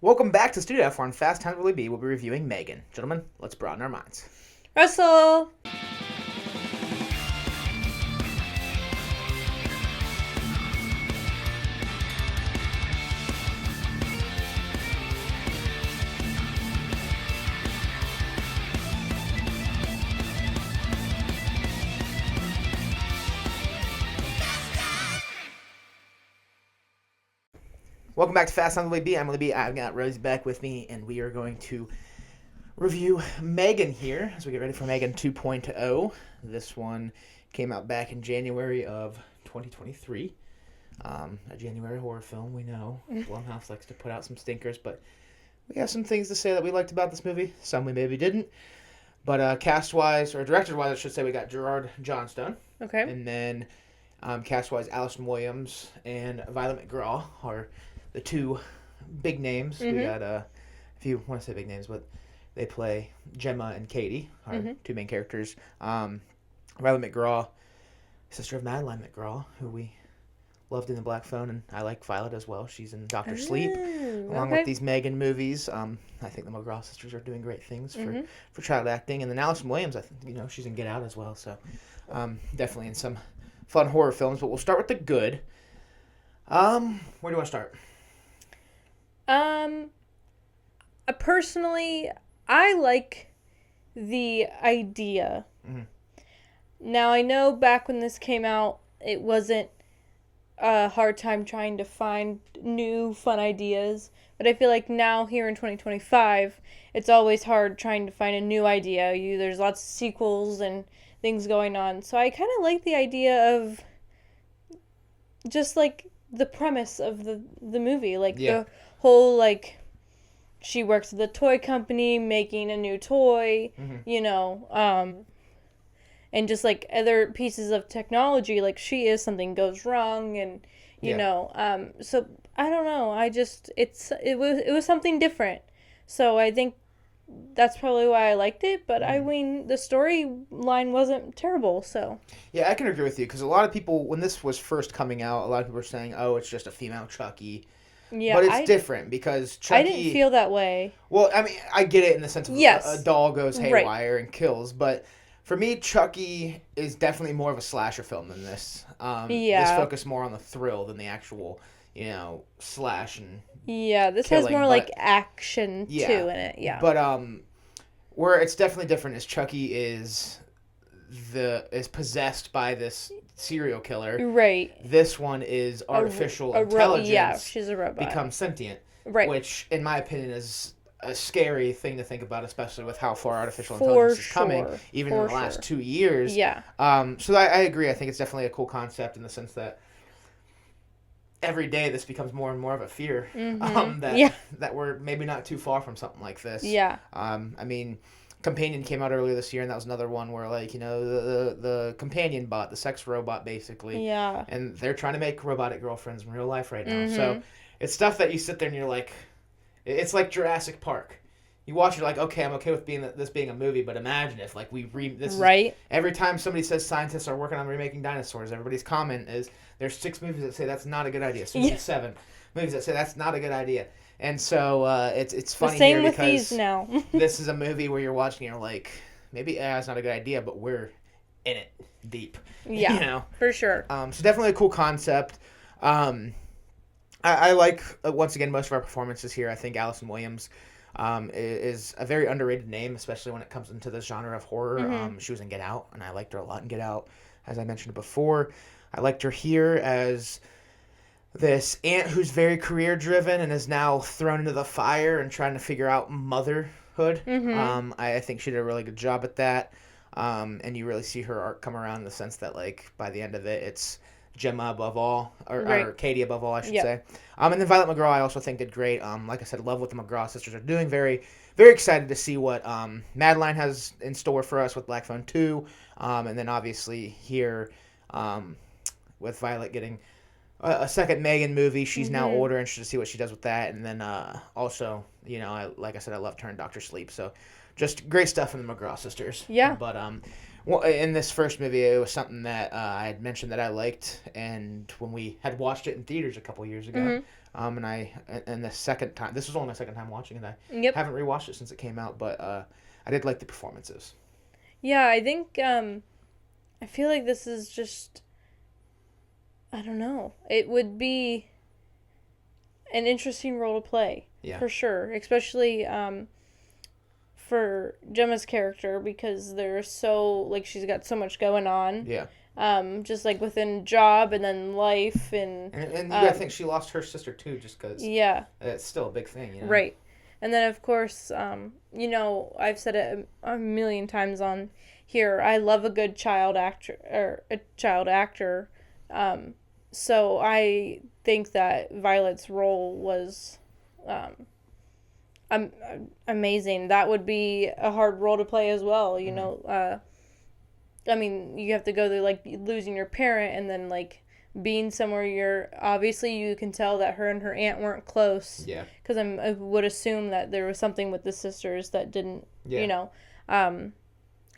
Welcome back to Studio F, where on Fast Times Willy B, we'll be reviewing M3GAN. Gentlemen, let's broaden our minds. Russell! Welcome back to Fast Times Willy B. I'm Willy B. I've got Rosie back with me, and we are going to review M3GAN here as we get ready for M3GAN 2.0. This one came out back in January of 2023. A January horror film, we know. Blumhouse likes to put out some stinkers, but we have some things to say that we liked about this movie. Some we maybe didn't. But cast-wise, or director-wise, I should say, we got Gerard Johnstone. Okay. And then cast-wise, Allison Williams and Violet McGraw are the two big names. Mm-hmm. We got, if you want to say big names, but they play Gemma and Katie, our two main characters. Violet McGraw, sister of Madeline McGraw, who we loved in The Black Phone, and I like Violet as well. She's in Doctor Sleep, along with these M3GAN movies. I think the McGraw sisters are doing great things for child acting. And then Allison Williams, I think, she's in Get Out as well, so definitely in some fun horror films. But we'll start with the good. Where do you want to start? Personally, I like the idea. Mm-hmm. Now, I know back when this came out, it wasn't a hard time trying to find new fun ideas, but I feel like now here in 2025, it's always hard trying to find a new idea. There's lots of sequels and things going on, so I kind of like the idea of just like the premise of the movie, like the whole like she works at the toy company making a new toy, and just like other pieces of technology, like something goes wrong, and so I don't know, it was something different, so I think that's probably why I liked it. But I mean, the storyline wasn't terrible, so yeah, I can agree with you, because a lot of people, when this was first coming out, a lot of people were saying, oh, it's just a female Chucky. yeah, but it's different, because Chucky... I didn't feel that way. Well, I mean, I get it in the sense of yes. a doll goes haywire and kills, but for me, Chucky is definitely more of a slasher film than this. This focused more on the thrill than the actual, slash and this killing, has more like action too in it. Yeah, but where it's definitely different is Chucky is possessed by this serial killer. Right. This one is artificial intelligence. Yeah, she's a robot. Becomes sentient. Right. Which, in my opinion, is a scary thing to think about, especially with how far artificial intelligence is coming, even in the last 2 years. Yeah. So I agree. I think it's definitely a cool concept in the sense that every day this becomes more and more of a fear. That we're maybe not too far from something like this. Yeah. I mean, Companion came out earlier this year, and that was another one where, like, the companion bot, the sex robot, basically. Yeah. And they're trying to make robotic girlfriends in real life right now. So it's stuff that you sit there and you're like, it's like Jurassic Park. You watch it, like, okay, I'm okay with this being a movie, but imagine if, like, every time somebody says scientists are working on remaking dinosaurs, everybody's comment is, there's 6 movies that say that's not a good idea. So 7 movies that say that's not a good idea. And so it's funny here because these now. This is a movie where you're watching and you're like, maybe it's not a good idea, but we're in it deep. Yeah, for sure. So definitely a cool concept. I like, once again, most of our performances here. I think Allison Williams is a very underrated name, especially when it comes into this genre of horror. She was in Get Out, and I liked her a lot in Get Out, as I mentioned before. I liked her here as this aunt who's very career-driven and is now thrown into the fire and trying to figure out motherhood. I think she did a really good job at that. And you really see her arc come around in the sense that, like, by the end of it, it's Gemma above all, or Katie above all, I should say. And then Violet McGraw, I also think, did great. Like I said, love what the McGraw sisters are doing. Very, very excited to see what Madeline has in store for us with Black Phone 2. And then, obviously, here with Violet getting a second M3GAN movie. She's now older, and interested to see what she does with that. And then also, like I said, I loved her in Doctor Sleep. So just great stuff from the McGraw sisters. Yeah. But well, in this first movie, it was something that I had mentioned that I liked, and when we had watched it in theaters a couple years ago, And the second time, this was only my second time watching it. I Yep. haven't rewatched it since it came out, but I did like the performances. Yeah, I think I feel like this is just, I don't know. It would be an interesting role to play. Yeah. For sure, especially for Gemma's character, because they're so, like, she's got so much going on. Yeah. Just like within job and then life and you gotta think she lost her sister too, just because. Yeah. It's still a big thing, you know. Right. And then of course, you know, I've said it a million times on here. I love a good child actor. So I think that Violet's role was amazing. That would be a hard role to play as well, you know. I mean, you have to go through, like, losing your parent and then, like, being somewhere you're... Obviously, you can tell that her and her aunt weren't close. Yeah. Because I would assume that there was something with the sisters that didn't, you know. I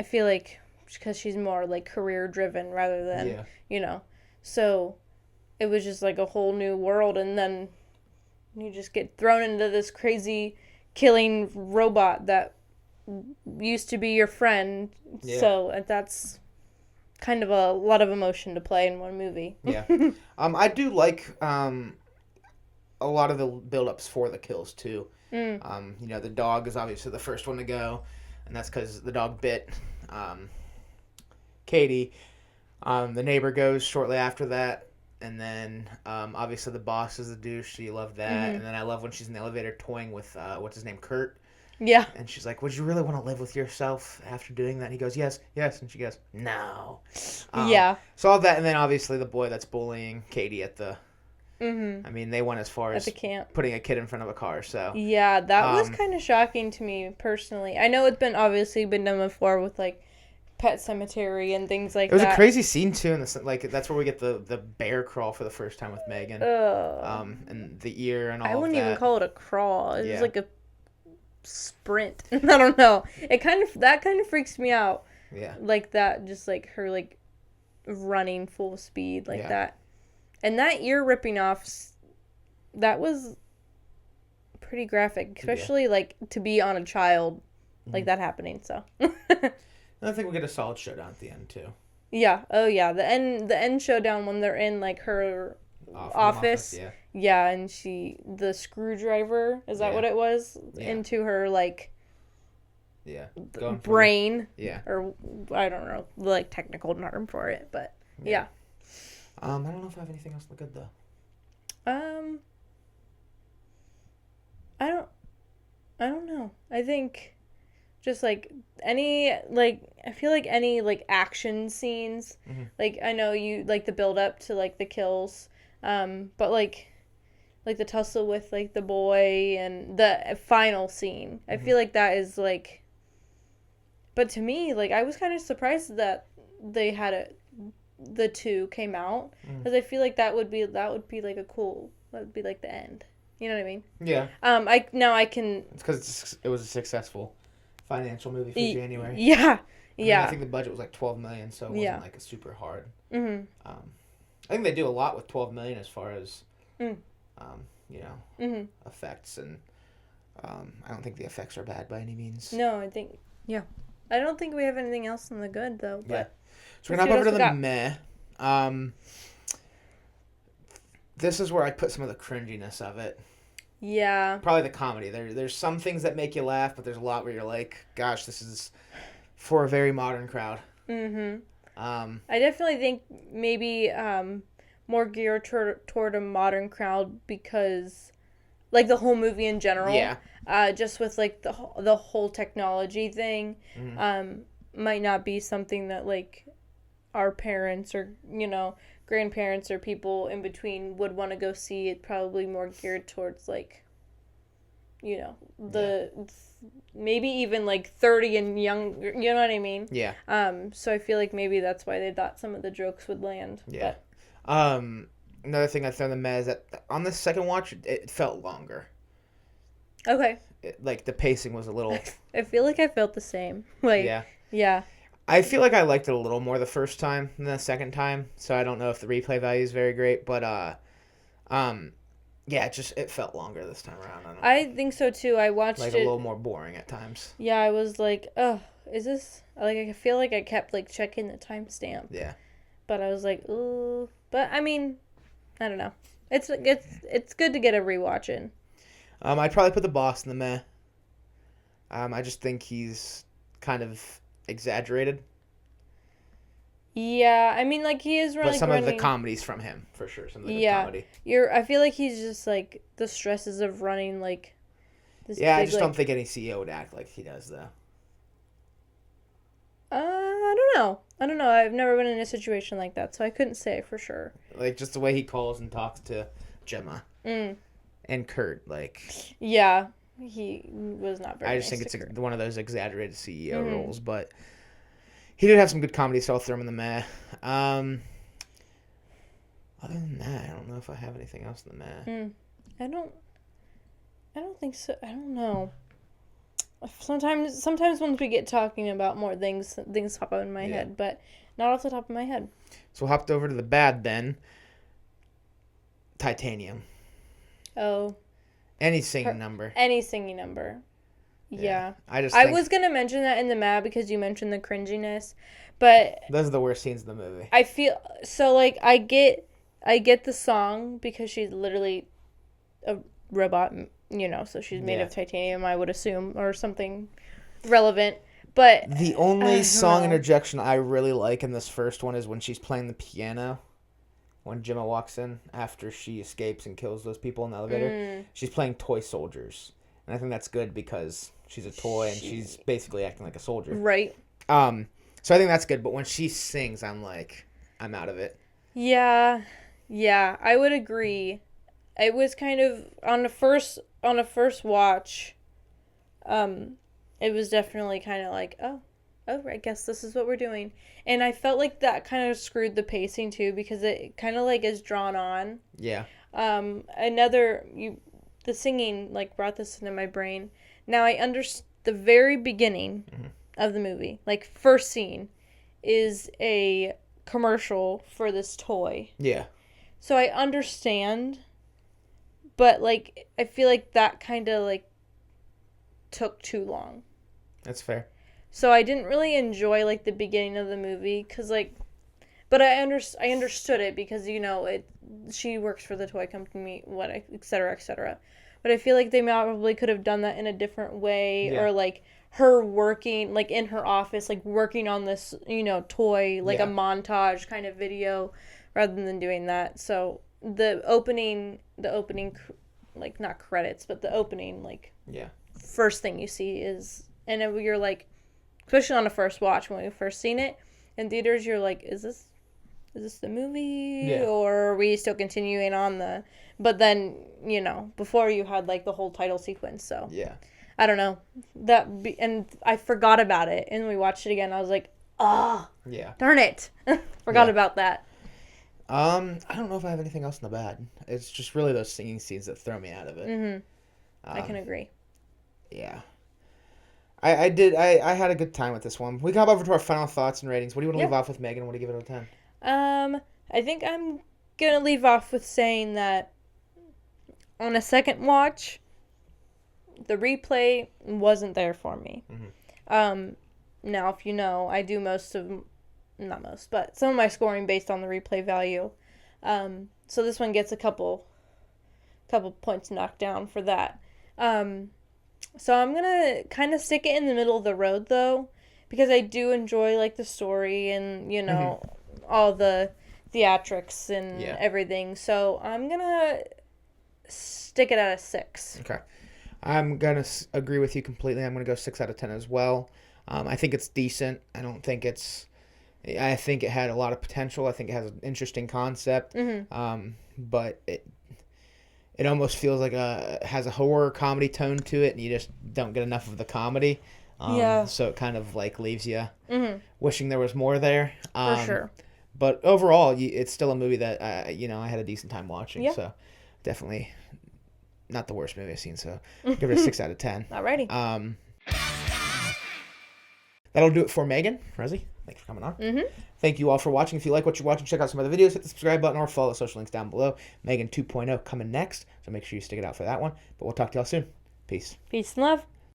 feel like because she's more, like, career-driven rather than, you know. So, it was just, like, a whole new world. And then you just get thrown into this crazy killing robot that used to be your friend. Yeah. So that's kind of a lot of emotion to play in one movie. Yeah. I do like a lot of the build-ups for the kills too. You know, the dog is obviously the first one to go, and that's because the dog bit Katie. The neighbor goes shortly after that, and then obviously the boss is a douche, so you love that. And then I love when she's in the elevator toying with what's his name, Kurt. Yeah. And she's like, would you really want to live with yourself after doing that? And he goes, yes. And she goes, no. Yeah. So all that, and then obviously the boy that's bullying Katie at the... I mean, they went as far as the camp. Putting a kid in front of a car, so... Yeah, that was kind of shocking to me, personally. I know it's been done before with, like, Pet Cemetery and things like that. It was a crazy scene, too, and like, that's where we get the bear crawl for the first time with Megan. And the ear and all of that. I wouldn't even call it a crawl. It was like a sprint. I don't know. That kind of freaks me out. Yeah. Like that, just like her, like, running full speed like that. And that ear ripping off, that was pretty graphic, especially like to be on a child, like that happening. So I think we get a solid showdown at the end too. Yeah. Oh yeah. The end showdown when they're in, like, her office. Yeah, and the screwdriver, is that what it was? Into her, like, brain. Yeah. Or, I don't know, the, like, technical term for it, but, yeah. I don't know if I have anything else to look good, though. I don't know. I think just, like, I feel like any, like, action scenes, like, I know you, like, the build-up to, like, the kills, but, like the tussle with, like, the boy and the final scene. I feel like that is, like... But to me, like, I was kind of surprised that they had the two came out. Because I feel like that would be, like, a cool... That would be, like, the end. You know what I mean? Yeah. I can... It's because it was a successful financial movie for January. Yeah. I think the budget was, like, $12 million, so it wasn't, like, a super hard. I think they do a lot with $12 million as far as... you know, effects, and I don't think the effects are bad by any means. No, I think, I don't think we have anything else in the good, though. But so we're going to hop over to the meh. This is where I put some of the cringiness of it. Yeah. Probably the comedy. There's some things that make you laugh, but there's a lot where you're like, gosh, this is for a very modern crowd. I definitely think maybe... more geared toward a modern crowd because, like, the whole movie in general. Yeah. Just with, like, the whole technology thing, might not be something that, like, our parents or, you know, grandparents or people in between would want to go see. It probably more geared towards, like, you know, maybe even, like, 30 and younger, you know what I mean? Yeah. So I feel like maybe that's why they thought some of the jokes would land. Yeah. Another thing I found in the meh is that on the second watch, it felt longer. Okay. Like, the pacing was a little... I feel like I felt the same. Like, yeah. I feel like I liked it a little more the first time than the second time, so I don't know if the replay value is very great, but, Yeah, it felt longer this time around. I don't know. I think so too. I watched Like it. a little more boring at times. Yeah, I was like, oh, is this like? I feel like I kept like checking the timestamp. Yeah. But I was like, ooh. But I mean, I don't know. It's good to get a rewatch in. I'd probably put the boss in the meh. I just think he's kind of exaggerated. Yeah, I mean, like he is But running. some of the comedy's from him for sure. Some of the good comedy. I feel like he's just like the stresses of running like. This Yeah, I big, just like, don't think any CEO would act like he does though. I don't know. I've never been in a situation like that, so I couldn't say for sure. Like just the way he calls and talks to Gemma Mm. and Kurt, like. Yeah, he was not very. I just nice think it's to Kurt. one of those exaggerated CEO roles, but he did have some good comedy, so I'll throw him in the meh. Other than that, I don't know if I have anything else in the meh. I don't think so. I don't know. Sometimes once we get talking about more things pop up in my head, but not off the top of my head. So we hopped over to the bad then. Titanium. Oh. Any singing number. Yeah. I was gonna mention that in the map because you mentioned the cringiness, but those are the worst scenes in the movie. I feel so like I get the song because she's literally a robot, so she's made of titanium, I would assume, or something relevant. But the only song interjection I really like in this first one is when she's playing the piano. When Gemma walks in after she escapes and kills those people in the elevator, she's playing Toy Soldiers. And I think that's good because she's a toy and she's basically acting like a soldier. Right. So I think that's good. But when she sings, I'm like, I'm out of it. Yeah. Yeah, I would agree. It was kind of on a first watch, it was definitely kind of like, oh, I guess this is what we're doing. And I felt like that kind of screwed the pacing too because it kind of like is drawn on. Yeah. The singing like brought this into my brain. Now I understand the very beginning of the movie, like first scene, is a commercial for this toy. Yeah. So I understand, but like I feel like that kind of like took too long. That's fair. So I didn't really enjoy like the beginning of the movie because like, but I understood it because she works for the toy company, et cetera, et cetera. But I feel like they probably could have done that in a different way, or like her working like in her office, like working on this toy, like a montage kind of video, rather than doing that. So the opening like not credits, but the opening like first thing you see is, and you're like, especially on a first watch when we first seen it in theaters, you're like, is this the movie or are we still continuing on the? But then before you had like the whole title sequence, so I don't know and I forgot about it, and we watched it again. I was like, darn it, forgot about that. I don't know if I have anything else in the bad. It's just really those singing scenes that throw me out of it. I can agree. Yeah. I did. I had a good time with this one. We can hop over to our final thoughts and ratings. What do you want to leave off with, Megan? What do you give it out of 10? I think I'm gonna leave off with saying that on a second watch, the replay wasn't there for me. Now, if I do not most, but some of my scoring based on the replay value. So this one gets a couple points knocked down for that. So I'm gonna kind of stick it in the middle of the road though, because I do enjoy like the story and all the theatrics and everything. So I'm gonna stick it at a 6. Okay, I'm gonna agree with you completely. I'm gonna go 6 out of 10 as well. I think it's decent. I think it had a lot of potential. I think it has an interesting concept. But it almost feels like has a horror comedy tone to it, and you just don't get enough of the comedy. So it kind of like leaves you wishing there was more there. For sure. But overall, it's still a movie that I had a decent time watching. Yeah. So definitely not the worst movie I've seen. So give it a 6 out of 10. Alrighty. That'll do it for Megan. Rosie, Thanks for coming on. Thank you all for watching. If you like what you're watching, check out some other videos. Hit the subscribe button or follow the social links down below. M3GAN 2.0 coming next, so make sure you stick it out for that one. But we'll talk to y'all soon. Peace. Peace and love.